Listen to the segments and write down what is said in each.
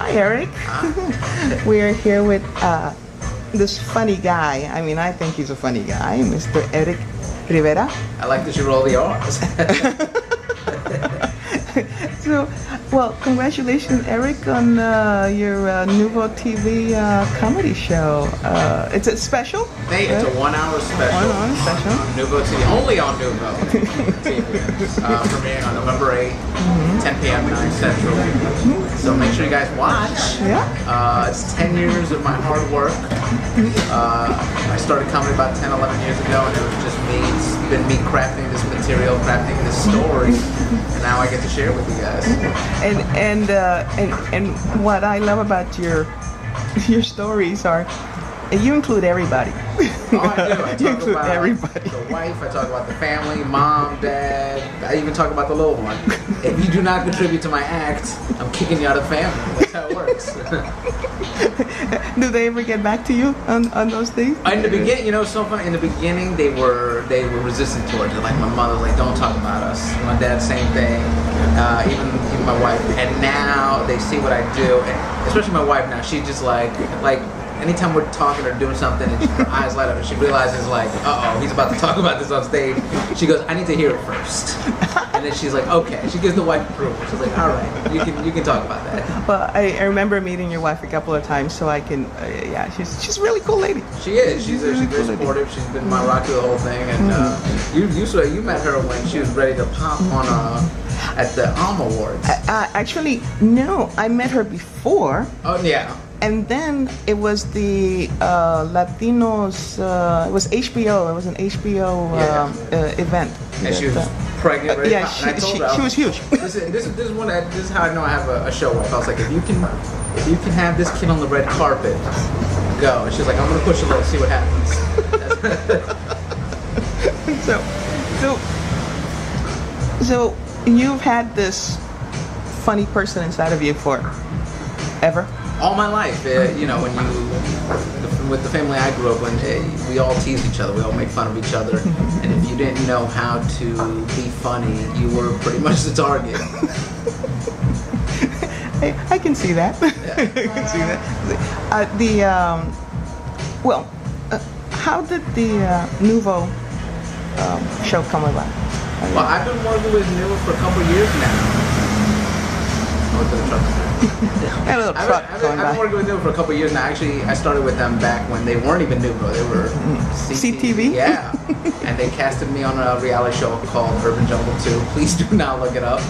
Hi, Eric. We are here with this funny guy. I mean, I think he's a funny guy, Mr. Erik Rivera. I like that you roll the R's. So, well, congratulations, Eric, on your NUVOtv comedy show. It's a special? Hey, it's a 1 hour special. 1 hour special. On NUVOtv, only on NUVOtv. Premiering on November 8th, 10 p.m. 9 Central. So make sure you guys watch. Yeah. It's 10 years of my hard work. I started comedy about 10, 11 years ago, and it was just me. It's been me crafting this material, crafting this story, and now I get to share it with you guys. And what I love about your stories are you include everybody. Oh, I do. I talk about everybody. The wife, I talk about the family, mom, dad, I even talk about the little one. If you do not contribute to my act, I'm kicking you out of the family. That's how it works. Do they ever get back to you on those things? In the beginning, you know, so funny. In the beginning, they were resistant towards it. Like my mother was like, "Don't talk about us." My dad, same thing. Even my wife. And now they see what I do, and especially my wife. Now she's just like. Anytime we're talking or doing something and her eyes light up and she realizes like, uh-oh, he's about to talk about this on stage, she goes, I need to hear it first. And then she's like, okay. She gives the wife approval. She's like, all right, you can talk about that. Well, I remember meeting your wife a couple of times, so I can, yeah, she's a really cool lady. She is. She's very supportive. She's been my rock through the whole thing. And you met her when she was ready to pop on at the Awards. Actually, no, I met her before. Oh, yeah. And then it was the Latinos, it was HBO, it was an HBO event. And she was pregnant, right? Yeah, she was huge. This is how I know I have a show wife. I was like, if you can have this kid on the red carpet, go. And she's like, I'm gonna push a little, see what happens. So you've had this funny person inside of you forever? All my life, you know, with the family I grew up in, we all teased each other, we all make fun of each other, and if you didn't know how to be funny, you were pretty much the target. I can see that. Yeah. I can see that. How did the Nuvo show come about? Well, I've been working with Nuvo for a couple of years now. I've been working with Nuvo for a couple of years now. Actually, I started with them back when they weren't even Nuvo. They were CTV. Yeah. And they casted me on a reality show called Urban Jungle 2. Please do not look it up.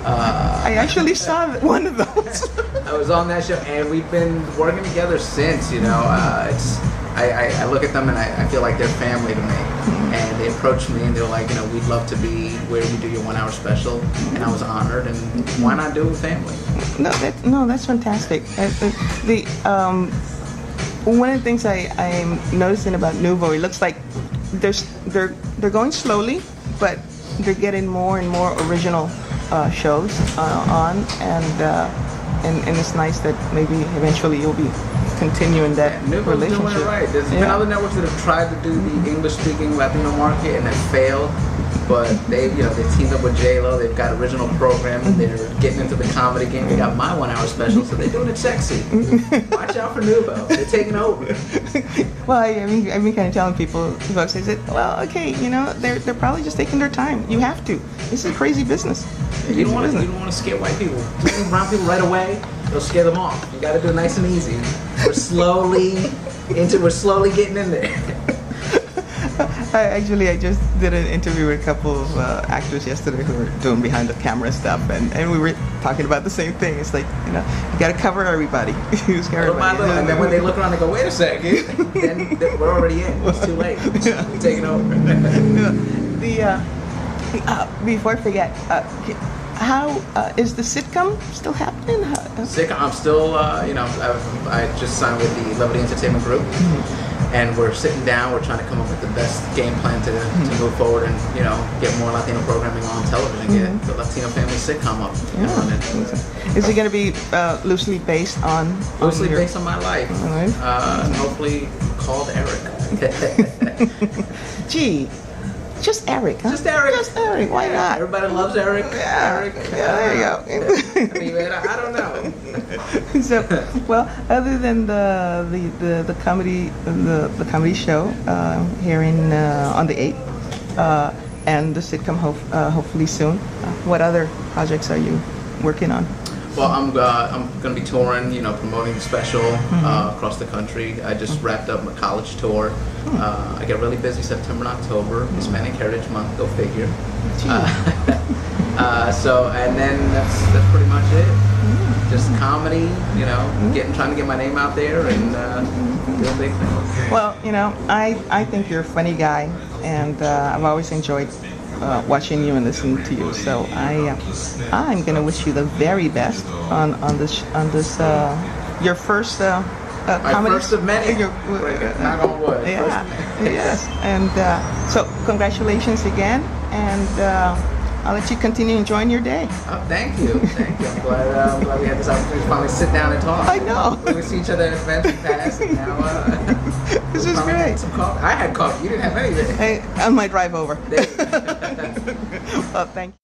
I actually saw one of those. I was on that show, and we've been working together since. You know, I look at them and I feel like they're family to me. And they approached me and they were like, you know, we'd love to be where you do your 1 hour special. And I was honored, and why not do it with family? No, that's fantastic. One of the things I'm noticing about Nuvo, it looks like they're going slowly, but they're getting more and more original shows on, and it's nice that maybe eventually you'll be continuing that relationship. Doing it right. There's been other networks that have tried to do the English-speaking Latino market and have failed, but they teamed up with J-Lo. They've got original programming. They're getting into the comedy game. They got my 1 hour special, so they're doing it sexy. Watch out for Nuvo. They're taking over. Well, I've been kind of telling people, folks, I said, well, okay, you know, they're probably just taking their time. You have to. This is a crazy business. You don't want to scare white people. Doing brown people right away, they'll scare them off. You got to do it nice and easy. We're slowly getting in there. I just did an interview with a couple of actors yesterday who were doing behind the camera stuff, and we were talking about the same thing. It's like, you know, you got to cover everybody. And then when they look around, they go, wait a second. Then we're already in. It's too late. We're taking over. Before I forget, how is the sitcom still happening? Sitcom, I'm still, you know, I just signed with the Levity Entertainment Group. And we're sitting down, we're trying to come up with the best game plan to move forward and, you know, get more Latino programming on television, get the Latino family sitcom up. Yeah. Is it going to be loosely based on? Based on my life. And hopefully called Eric. Gee, just Eric, huh? Just Eric. Just Eric. Why not? Everybody loves Eric. Yeah. Eric. Yeah, there you go. Rivera, I don't know. So, well, other than the comedy show here on the 8th, and the sitcom hopefully soon, what other projects are you working on? Well, I'm going to be touring, promoting the special across the country. I just wrapped up my college tour. I get really busy September and October. Hispanic Heritage Month, go figure. And then that's pretty much it. Just comedy, trying to get my name out there and doing big things. Well, I think you're a funny guy, and I've always enjoyed watching you and listening to you. So I'm going to wish you the very best on this your first comedy. First of many. Knock on wood. Yeah. Yes. And so congratulations again, and I'll let you continue enjoying your day. Oh, thank you. I'm glad we had this opportunity to finally sit down and talk. I know. We see each other at events in the past, and now this is great. Had some coffee. I had coffee. You didn't have anything. Hey, on my drive over. Well, Well, thank you.